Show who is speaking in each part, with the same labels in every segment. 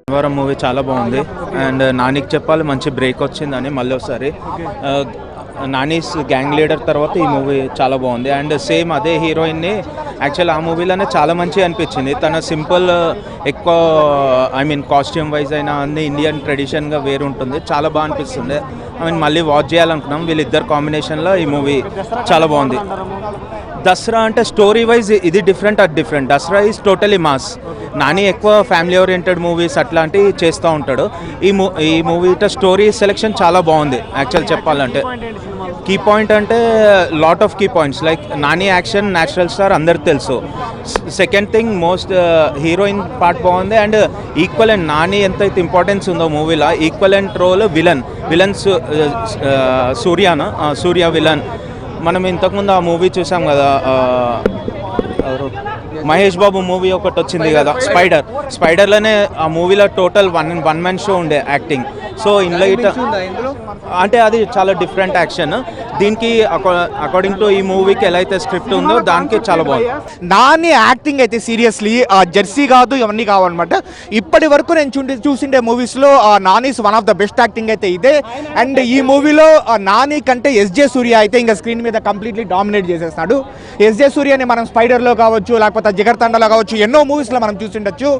Speaker 1: శనివారం మూవీ చాలా బాగుంది అండ్ నానికి చెప్పాలి మంచి బ్రేక్ వచ్చిందని మళ్ళీ ఒకసారి నానీస్ గ్యాంగ్ లీడర్ తర్వాత ఈ మూవీ చాలా బాగుంది అండ్ సేమ్ అదే హీరోయిన్ని యాక్చువల్ ఆ మూవీలోనే చాలా మంచిగా అనిపించింది. తన సింపుల్ ఎక్కువ కాస్ట్యూమ్ వైజ్ అయినా అన్ని ఇండియన్ ట్రెడిషన్గా వేరు ఉంటుంది, చాలా బాగా అనిపిస్తుంది. మళ్ళీ వాచ్ చేయాలనుకున్నాం. వీళ్ళిద్దరు కాంబినేషన్లో ఈ మూవీ చాలా బాగుంది. దసరా అంటే స్టోరీ వైజ్ ఇది డిఫరెంట్, అది different. Dasara is totally mass. Nani ఎక్కువ ఫ్యామిలీ ఓరియంటెడ్ మూవీస్ అట్లాంటివి చేస్తూ ఉంటాడు. ఈ మూవీ స్టోరీ సెలెక్షన్ చాలా బాగుంది. యాక్చువల్ చెప్పాలంటే కీ పాయింట్ అంటే lot of key points like Nani action, natural star అందరికి తెలుసు. Second thing most heroine part బాగుంది అండ్ ఈక్వలెంట్ నాని ఎంతైతే ఇంపార్టెన్స్ ఉందో మూవీలో equivalent role villain Surya villain. మనం ఇంతకుముందు ఆ మూవీ చూసాం కదా, మహేష్ బాబు మూవీ ఒకటి వచ్చింది కదా స్పైడర్లోనే. ఆ మూవీలో టోటల్ వన్ మ్యాన్ షో ఉండే యాక్టింగ్. సో ఇందులో అంటే అది చాలా డిఫరెంట్ యాక్షన్. దీనికి అకార్డింగ్ టు ఈ మూవీకి ఎలా అయితే స్క్రిప్ట్ ఉందో దానికి చాలా బాగుంది.
Speaker 2: నాని యాక్టింగ్ అయితే సీరియస్లీ జెర్సీ కాదు, ఇవన్నీ కావన్నమాట. ఇప్పటి వరకు నేను చూసిండే మూవీస్లో Nani's one of the best acting అయితే ఇదే. అండ్ ఈ మూవీలో నాని కంటే ఎస్జే సూర్య అయితే ఇంకా స్క్రీన్ మీద కంప్లీట్లీ డామినేట్ చేసేస్తున్నాడు. ఎస్జే సూర్యని మనం స్పైడర్లో కావచ్చు, లేకపోతే జిగర్తండలో కావచ్చు, ఎన్నో మూవీస్లో మనం చూసిండొచ్చు.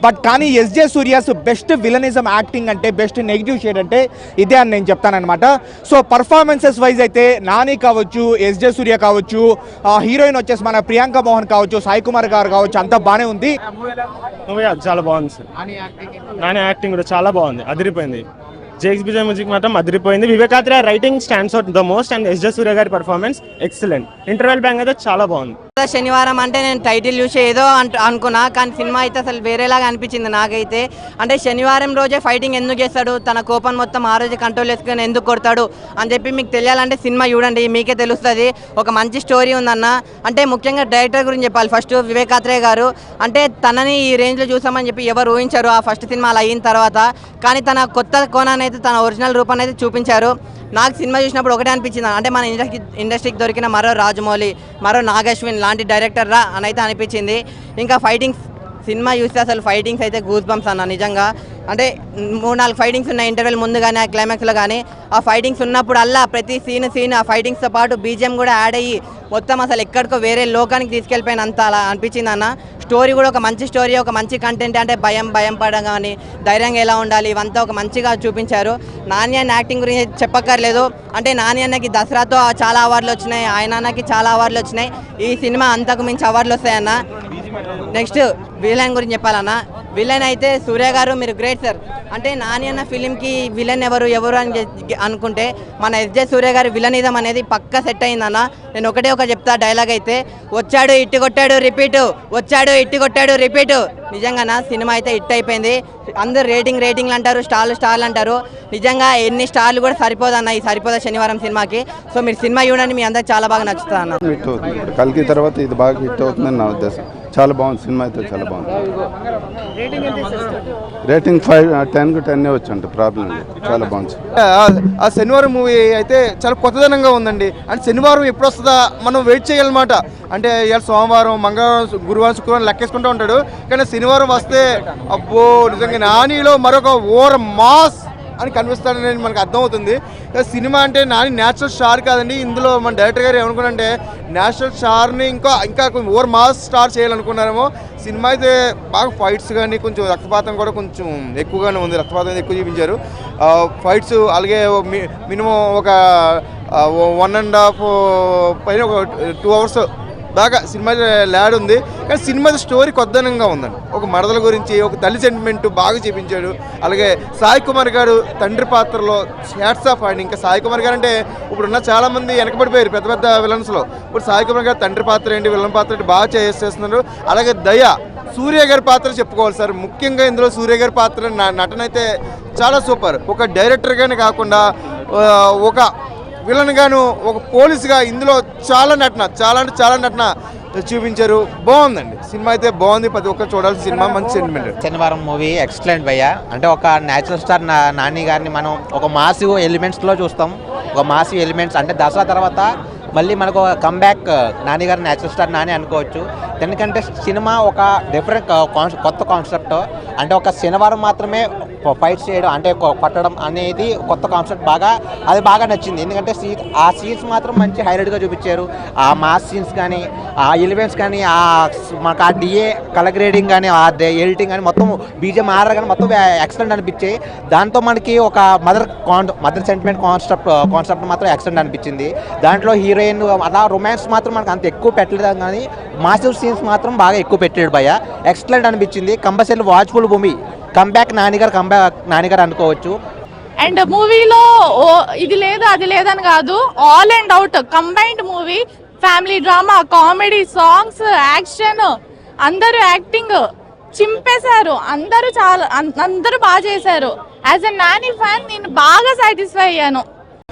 Speaker 2: బట్ కానీ SJ Surya's best villainism acting అంటే, బెస్ట్ నెగిటివ్ షేడ్ అంటే ఇదే అని నేను చెప్తానమాట. సో పర్ఫార్మెన్సెస్ వైజ్ అయితే నాని కావచ్చు, ఎస్జే సూర్య కావచ్చు, హీరోయిన్ వచ్చేసి మన ప్రియాంక మోహన్ కావచ్చు, సాయి కుమార్ గారు కావచ్చు, అంతా బాగానే ఉంది.
Speaker 3: చాలా బాగుంది సార్. నాని యాక్టింగ్ కూడా చాలా బాగుంది, అదిరిపోయింది. జేక్స్ బిజయ్ మ్యూజిక్ మాత్రం అదిరిపోయింది. Vivek Athreya writing stands out the most and S J Surya గారి పర్ఫార్మెన్స్ ఎక్సలెంట్. ఇంటర్వెల్ బ్యాంక్ అయితే చాలా బాగుంది.
Speaker 4: శనివారం అంటే నేను టైటిల్ చూసి ఏదో అనుకున్నా, కానీ సినిమా అయితే అసలు వేరేలాగా అనిపించింది నాకైతే. అంటే శనివారం రోజే ఫైటింగ్ ఎందుకు చేస్తాడు, తన కోపం మొత్తం ఆ రోజు కంట్రోల్ చేసుకుని ఎందుకు కొడతాడు అని చెప్పి మీకు తెలియాలంటే సినిమా చూడండి, మీకే తెలుస్తుంది. ఒక మంచి స్టోరీ ఉందన్న. అంటే ముఖ్యంగా డైరెక్టర్ గురించి చెప్పాలి. ఫస్ట్ వివేకాత్రే గారు అంటే తనని ఈ రేంజ్లో చూసామని చెప్పి ఎవరు ఊహించారు ఆ ఫస్ట్ సినిమా అలా అయిన తర్వాత. కానీ తన కొత్త కోణాన్ని అయితే, తన ఒరిజినల్ రూపాన్ని అయితే చూపించారు. నాకు సినిమా చూసినప్పుడు ఒకటే అనిపించింది, అంటే మన ఇండస్ట్రీకి దొరికిన మరో రాజమౌళి, మరో నాగశ్విన్ లాంటి డైరెక్టర్ రా అని అయితే అనిపించింది. ఇంకా ఫైటింగ్స్ సినిమా చూస్తే అసలు ఫైటింగ్స్ అయితే గూస్ బంప్స్ అన్న నిజంగా. అంటే 3-4 ఫైటింగ్స్ ఉన్నాయి ఇంటర్వెల్ ముందు కానీ, ఆ క్లైమాక్స్లో కానీ. ఆ ఫైటింగ్స్ ఉన్నప్పుడు అల్లా ప్రతి సీన్ ఆ ఫైటింగ్స్తో పాటు బీజిఎం కూడా యాడ్ అయ్యి మొత్తం అసలు ఎక్కడికో వేరే లోకానికి తీసుకెళ్ళిపోయినంత అలా అనిపించింది అన్న. స్టోరీ కూడా ఒక మంచి స్టోరీ, ఒక మంచి కంటెంట్. అంటే భయం పడడం కానీ, ధైర్యంగా ఎలా ఉండాలి, ఇవంతా ఒక మంచిగా చూపించారు. నాని అన్న యాక్టింగ్ గురించి చెప్పక్కర్లేదు. అంటే నాని అన్నకి దసరాతో చాలా అవార్డులు వచ్చినాయి, ఆయన అన్నకి చాలా అవార్డులు వచ్చినాయి. ఈ సినిమా అంతకు మించి అవార్డులు వస్తాయన్న. నెక్స్ట్ విలన్ గురించి చెప్పాలన్న. విలన్ అయితే సూర్య గారు మీరు గ్రేట్ సార్. అంటే నాని అన్న ఫిలింకి విలన్ ఎవరు అని అనుకుంటే మన ఎస్జే సూర్య గారి విలనిజం అనేది పక్కా సెట్ అయిందన్న. నేను ఒకటే చెప్తా డైలాగ్ అయితే, వచ్చాడు ఇట్టి కొట్టాడు రిపీటు, వచ్చాడు ఇట్టి కొట్టాడు రిపీటు. నిజంగా సినిమా అయితే హిట్ అయిపోయింది. అందరు రేటింగ్లు అంటారు, స్టార్లు అంటారు. నిజంగా ఎన్ని స్టార్లు కూడా సరిపోదన్న ఈ సరిపోదా శనివారం సినిమాకి. సో మీరు సినిమా చూడండి, మీ అందరికి చాలా బాగా నచ్చుతుంది అన్న.
Speaker 5: కల్కి తర్వాత ఇది బాగా హిట్ అవుతుందని నా ఉద్దేశం. చాలా బాగుంది సినిమా అయితే, చాలా బాగుంది. రేటింగ్ 10/10 వచ్చండి, ప్రాబ్లం లేదు, చాలా బాగుంది.
Speaker 6: ఆ శనివారం మూవీ అయితే చాలా కొత్తదనంగా ఉందండి. అంటే శనివారం ఎప్పుడు వస్తుందా మనం వెయిట్ చేయాలన్నమాట. అంటే ఇవాళ సోమవారం, మంగళవారం, గురువారం, శుక్రవారం లెక్కేసుకుంటూ ఉంటాడు. కానీ శనివారం వస్తే అబ్బో నిజంగా నానిలో మరొక ఓవర్ మాస్ అని కనిపిస్తాడని మనకు అర్థమవుతుంది. సినిమా అంటే నాని న్యాచురల్ స్టార్ కాదండి. ఇందులో మన డైరెక్టర్ గారు ఏమనుకున్నారంటే న్యాచురల్ స్టార్ని ఇంకా ఓవర్ మాస్ స్టార్ చేయాలనుకున్నారేమో. సినిమా అయితే బాగా ఫైట్స్ కానీ, కొంచెం రక్తపాతం కూడా కొంచెం ఎక్కువగానే ఉంది, రక్తపాతం ఎక్కువ చూపించారు. ఫైట్స్ అలాగే మినిమం ఒక 1.5 పైన ఒక 2 hours బాగా సినిమా ల్యాడ్ ఉంది. కానీ సినిమా స్టోరీ కొత్తదనంగా ఉందండి. ఒక మరదల గురించి, ఒక తల్లి సెంటిమెంట్ బాగా చూపించాడు. అలాగే సాయి కుమార్ గారు తండ్రి పాత్రలో హ్యాట్స్ ఆఫ్ అండి. ఇంకా సాయి కుమార్ గారు అంటే ఇప్పుడున్న చాలామంది వెనకబడిపోయారు పెద్ద విలన్స్లో. ఇప్పుడు సాయి కుమార్ గారు తండ్రి పాత్ర ఏంటి, విలన్ పాత్ర ఏంటి బాగా చేస్తున్నారు. అలాగే దయ సూర్య గారి పాత్ర చెప్పుకోవాలి సార్. ముఖ్యంగా ఇందులో సూర్య గారి పాత్ర నటన అయితే చాలా సూపర్. ఒక డైరెక్టర్గానే కాకుండా ఒక విలన్ గాను, ఒక పోలీసుగా ఇందులో చాలా నటన చూపించారు. బాగుందండి సినిమా అయితే, బాగుంది. ప్రతి ఒక్కరు చూడాల్సిన సినిమా, మంచి సెంటిమెంట్.
Speaker 7: శనివారం మూవీ ఎక్సలెంట్ భయ్య. అంటే ఒక న్యాచురల్ స్టార్ నాని గారిని మనం ఒక మాసివ్ ఎలిమెంట్స్లో చూస్తాం. ఒక మాసివ్ ఎలిమెంట్స్ అంటే దసరా తర్వాత మళ్ళీ మనకు కంబ్యాక్ నాని గారు న్యాచురల్ స్టార్ నాని అనుకోవచ్చు. ఎందుకంటే సినిమా ఒక డిఫరెంట్ కొత్త కాన్సెప్ట్, అంటే ఒక శనివారం మాత్రమే ఫైట్ చేయడం అంటే కొట్టడం అనేది కొత్త కాన్సెప్ట్, అది బాగా నచ్చింది. ఎందుకంటే ఆ సీన్స్ మాత్రం మంచి హైలైట్గా చూపించారు. ఆ మాస్ సీన్స్ కానీ, ఆ ఎలిమెంట్స్ కానీ, మనకు ఆ డిఏ కలర్ గ్రేడింగ్ కానీ, ఆ ఎడిటింగ్ కానీ, మొత్తం బీజేఎం ఆర్ఆర్ కానీ మొత్తం ఎక్సలెంట్ అనిపించాయి. దాంతో మనకి ఒక మదర్ సెంటిమెంట్ కాన్సెప్ట్ మాత్రం ఎక్సలెంట్ అనిపించింది. దాంట్లో హీరోయిన్ అలా రొమాన్స్ మాత్రం మనకు అంత ఎక్కువ పెట్టలేదు, కానీ మాసివ్ సీన్స్ మాత్రం బాగా ఎక్కువ పెట్టాడు భయ్య. ఎక్సలెంట్ అనిపించింది. Compulsory watchful movie. కంబ్యాక్ నానిగారు అనుకోవచ్చు.
Speaker 8: అండ్ మూవీలో ఇది లేదు అది లేదని కాదు, all and out combined movie. Family drama, comedy, songs, action, అందరూ యాక్టింగ్ చింపేశారు. అందరూ బాగా చేశారు. యాజ్ ఎ నాని ఫ్యాన్ నేను బాగా సాటిస్ఫై అయ్యాను.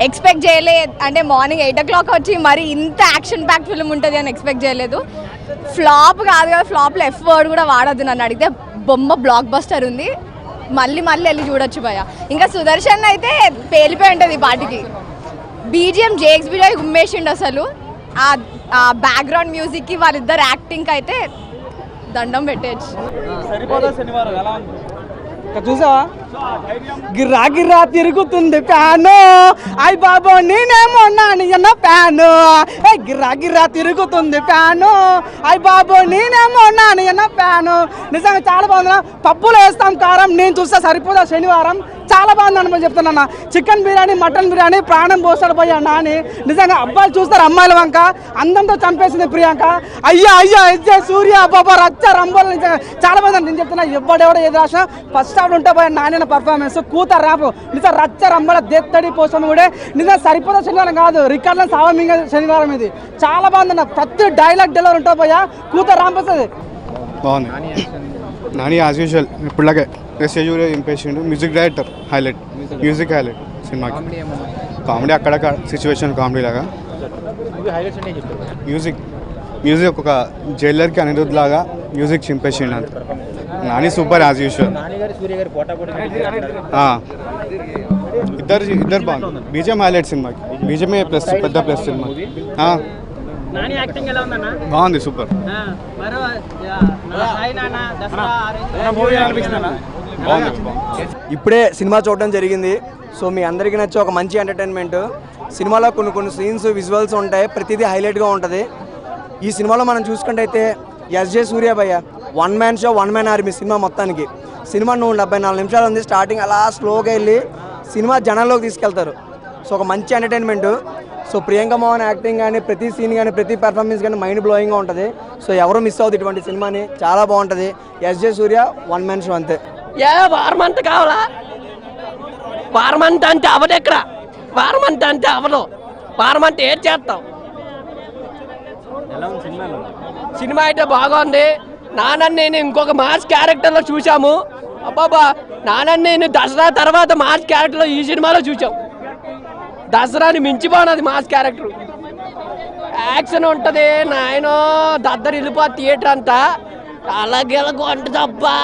Speaker 9: ఎక్స్పెక్ట్ చేయలేదు, అంటే మార్నింగ్ 8 o'clock వచ్చి మరి ఇంత యాక్షన్ ప్యాక్ ఫిల్మ్ ఉంటుంది అని ఎక్స్పెక్ట్ చేయలేదు. ఫ్లాప్ కాదు కదా, ఫ్లాప్లో ఎఫ్ వర్డ్ కూడా వాడద్దు నన్ను అడిగితే. బొమ్మ బ్లాక్ బస్టర్ ఉంది, మళ్ళీ వెళ్ళి చూడొచ్చు భయ. ఇంకా సుదర్శన్ అయితే పేలిపోయి ఉంటుంది ఈ పాటికి. బీజిఎం జేక్స్ బిజాయ్ గుమ్మేసిండు అసలు. ఆ బ్యాక్గ్రౌండ్ మ్యూజిక్కి వాళ్ళిద్దరు యాక్టింగ్కి అయితే దండం పెట్టేయచ్చు.
Speaker 10: చూసావా, గిర్రా గిర్రా తిరుగుతుంది ఫ్యాను, అయ్య బాబో నేనేమో నాని అన్న ఫ్యాను. గిర్రా గిర్రా తిరుగుతుంది ఫ్యాను, అయ్య బాబో నేనేమో నాని అన్న ఫ్యాను. నిజంగా చాలా బాగుంది. పప్పులో వేస్తాం కారం, నేను చూస్తే సరిపోదా శనివారం. చాలా బాగుంది అని చెప్తున్నా. చికెన్ బిర్యానీ, మటన్ బిర్యానీ ప్రాణం పోస్తాడు పోయా నాని. నిజంగా అబ్బాయిలు చూస్తారు అమ్మాయిల వంక, అందంతో చంపేసింది ప్రియాంక. అయ్యా ఎస్జే సూర్య బాబా రచ్చ రంబోలు. నిజంగా చాలా బాగుంది. నేను చెప్తున్నా, ఎవడెవడో ఏది రాసినా ఫస్ట్ హాఫ్ ఉంటే పోయా నాని పర్ఫార్మెన్స్ కూత ర్యాప్. నిజంగా రచ్చ రంబల దెత్తడి పోసం కూడా నిజంగా సరిపోదా శనివారం కాదు, రికార్డులో సావమింగ శనివారం ఇది. చాలా బాగుంది. ప్రతి డైలాగ్ డెలివరీ ఉంటే పోయా కూత రాంపస్తుంది.
Speaker 5: బాగుంది. నాని యాజ్ యూజువల్ ఇప్పుడులాగే Suryah impatient. Music director highlight, music highlight సినిమాకి. కామెడీ అక్కడక్కడ సిచ్యువేషన్ కామెడీ లాగా. మ్యూజిక్ ఒక జైలర్కి అనిరుద్ధ్ లాగా మ్యూజిక్ చింపేసిండు అంత. Nani super as usual. ఇద్దరు బాగుంది. బీజేఎం హైలైట్ సినిమాకి. బీజేఎం ప్లస్, పెద్ద ప్లస్ సినిమా. బాగుంది, సూపర్.
Speaker 10: ఇప్పుడే సినిమా చూడడం జరిగింది. సో మీ అందరికీ నచ్చే ఒక మంచి ఎంటర్టైన్మెంట్. సినిమాలో కొన్ని సీన్స్, విజువల్స్ ఉంటాయి, ప్రతిదీ హైలైట్గా ఉంటుంది. ఈ సినిమాలో మనం చూసుకుంటే అయితే ఎస్జే సూర్య భయ్య one man show, one man army cinema మొత్తానికి. సినిమా 174 నిమిషాలు ఉంది. స్టార్టింగ్ అలా స్లోగా వెళ్ళి సినిమా జనాల్లోకి తీసుకెళ్తారు. సో ఒక మంచి entertainment. So Priyanka Mohan acting కానీ, ప్రతి సీన్ కానీ, ప్రతి పెర్ఫార్మెన్స్ కానీ మైండ్ బ్లోయింగ్గా ఉంటుంది. సో ఎవరు మిస్ అవుతుంది ఇటువంటి సినిమాని. చాలా బాగుంటుంది. ఎస్జే సూర్య వన్ మ్యాన్ షో అంతే.
Speaker 11: వారమంత కావాలా? వారమంత అంటే అవదు. ఎక్కడ వారమంత అంటే అవదు. వారమంత ఏం చేస్తాం? సినిమా అయితే బాగుంది. నానని నేను ఇంకొక మాస్ క్యారెక్టర్లో చూసాము. అబ్బాబా, నానని నేను దసరా తర్వాత మాస్ క్యారెక్టర్లో ఈ సినిమాలో చూసాం. దసరాని మించిపోనది మాస్ క్యారెక్టర్. యాక్షన్ ఉంటుంది నాయన, దద్దరు వెళ్ళిపో థియేటర్ అంతా. అలాగే ఉంటుంది. అబ్బా,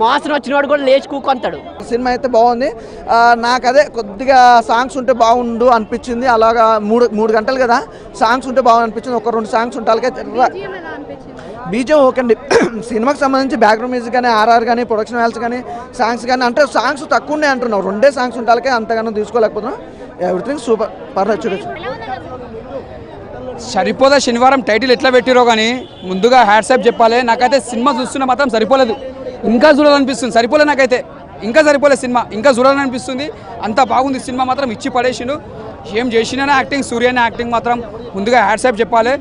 Speaker 11: మోసం వచ్చినవాడు కూడా లేచి కూకొంటాడు.
Speaker 10: సినిమా అయితే బాగుంది. నాకు అదే కొద్దిగా సాంగ్స్ ఉంటే బాగుండు అనిపించింది. అలాగా మూడు గంటలు కదా, సాంగ్స్ ఉంటే బాగుంది అనిపించింది. ఒక 2 సాంగ్స్ ఉంటాలకే. బీజం ఓకే అండి. సినిమాకి సంబంధించి బ్యాక్గ్రౌండ్ మ్యూజిక్ కానీ, ఆర్ఆర్ కానీ, ప్రొడక్షన్ వాల్స్ కానీ, సాంగ్స్ కానీ, అంటే సాంగ్స్ తక్కువ ఉన్నాయి అంటున్నావు. 2 సాంగ్స్ ఉంటాలకే, అంతగానో తీసుకోలేకపోతున్నాం. ఎవ్రీథింగ్ సూపర్, పర్లేదు, చూడొచ్చు.
Speaker 12: సరిపోదా శనివారం టైటిల్ ఎట్లా పెట్టిరో కానీ ముందుగా హ్యాట్సాప్ చెప్పాలి. నాకైతే సినిమా చూస్తున్నా మాత్రం సరిపోలేదు, ఇంకా చూడాలనిపిస్తుంది. సరిపోలే నాకైతే, ఇంకా సరిపోలేదు సినిమా, ఇంకా చూడాలనిపిస్తుంది. అంత బాగుంది సినిమా. మాత్రం ఇచ్చి పడేసిండు. ఏం చేసినా యాక్టింగ్, సూర్యన యాక్టింగ్ మాత్రం ముందుగా హ్యాట్సాప్ చెప్పాలి.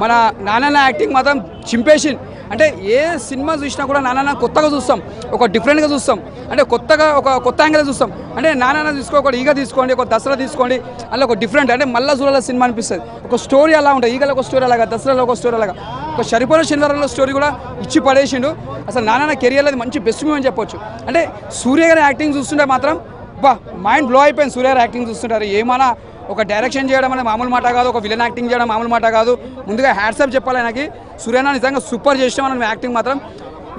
Speaker 12: మన నాన్న యాక్టింగ్ మాత్రం చింపేసింది. అంటే ఏ సినిమా చూసినా కూడా నాన్న కొత్తగా చూస్తాం, ఒక డిఫరెంట్గా చూస్తాం. అంటే కొత్తగా ఒక కొత్త యాంగిల్ చూస్తాం. అంటే నాన్న తీసుకోకూడదు, ఈగ తీసుకోండి, ఒక దసరా తీసుకోండి, అలా ఒక డిఫరెంట్, అంటే మళ్ళీ చూడాల సినిమా అనిపిస్తుంది. ఒక స్టోరీ అలా ఉంటుంది. ఈగలో ఒక స్టోరీ అలాగా, దసరాలో ఒక స్టోరీ అలాగా, ఒక సరిపోయిన శనివారంలో స్టోరీ కూడా ఇచ్చి పడేసిండు. అసలు నాన్న కెరియర్లో అది మంచి బెస్ట్ మూవీ అని చెప్పొచ్చు. అంటే సూర్య గారి యాక్టింగ్ చూస్తుంటే మాత్రం బా మైండ్ బ్లో అయిపోయింది. సూర్య గారి యాక్టింగ్ చూస్తుంటారు. ఏమైనా ఒక డైరెక్షన్ చేయడం అనేది మామూలు మాట కాదు, ఒక విలన్ యాక్టింగ్ చేయడం మామూలు మాట కాదు. ముందుగా హ్యాట్సాప్ చెప్పాలి ఆయనకి. సూర్యన నిజంగా సూపర్ చేసాం మనం యాక్టింగ్ మాత్రం.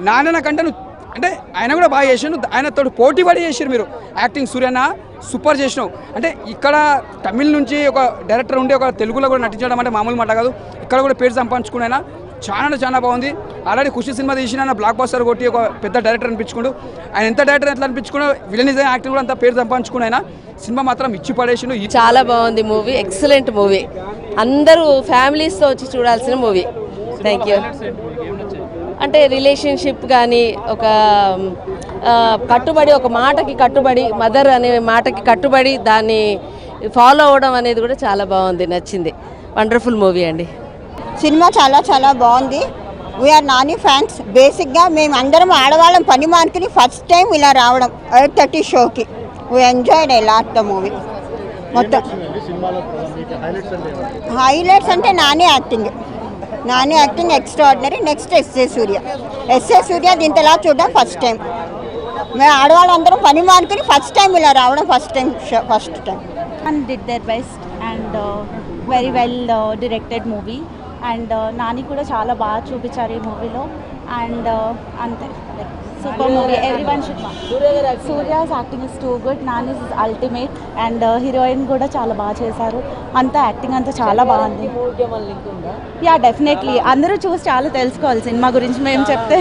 Speaker 12: నాన్న కంటే అంటే ఆయన కూడా బాగా చేసిండు. ఆయనతో పోటీ పడి చేసారు మీరు యాక్టింగ్. సూర్యన సూపర్ చేసినావు. అంటే ఇక్కడ తమిళ్ నుంచి ఒక డైరెక్టర్ ఉండి ఒక తెలుగులో కూడా నటించడం అంటే మామూలు మాట కాదు. ఇక్కడ కూడా పేరు సంపాదించుకున్నాయినా చాలా బాగుంది. ఆల్రెడీ ఖుషి సినిమా తీసిన బ్లాక్ బస్టర్ కొట్టి ఒక పెద్ద డైరెక్టర్ అనిపించుకుంటూ ఆయన ఎంత డైరెక్టర్ ఎట్లా అనిపించుకున్నా విలనిజం యాక్టింగ్ కూడా అంత పేరు సంపాదించుకున్నాయినా సినిమా మాత్రం ఇచ్చి పడేసిండు.
Speaker 13: చాలా బాగుంది మూవీ, ఎక్సలెంట్ మూవీ, అందరూ ఫ్యామిలీస్తో వచ్చి చూడాల్సిన మూవీ. Thank you. అంటే రిలేషన్షిప్ కానీ ఒక కట్టుబడి, ఒక మాటకి కట్టుబడి, మదర్ అనే మాటకి కట్టుబడి దాన్ని ఫాలో అవ్వడం అనేది కూడా చాలా బాగుంది, నచ్చింది. వండర్ఫుల్ మూవీ అండి.
Speaker 14: సినిమా చాలా బాగుంది. We are Nani fans. బేసిక్గా మేము అందరం ఆడవాళ్ళం పని మానుకుని ఫస్ట్ టైం ఇలా రావడం 8:30 షోకి. We enjoyed a lot the movie. మొత్తం హైలైట్స్ అంటే Nani acting extraordinary. Next SA Suryah దీంతలా చూడడం ఫస్ట్ టైం. మేము ఆడవాళ్ళందరం పని మానుకుని ఫస్ట్ టైం ఇలా రావడం first time.
Speaker 15: And did their best and very well directed movie and Nani కూడా చాలా బాగా చూపించారు ఈ మూవీలో అండ్ అంతే super movie. Everyone should watch. Surya's acting is too good, Nani is ultimate and heroine కూడా చాలా బాగా చేశారు. అంతా యాక్టింగ్ అంతా చాలా బాగుంది. యా డెఫినెట్లీ అందరూ చూసి చాలా తెలుసుకోవాలి సినిమా గురించి. మేము చెప్తే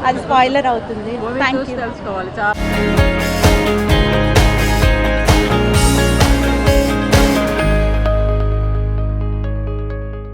Speaker 15: అది స్పాయిలర్ అవుతుంది. Thank you.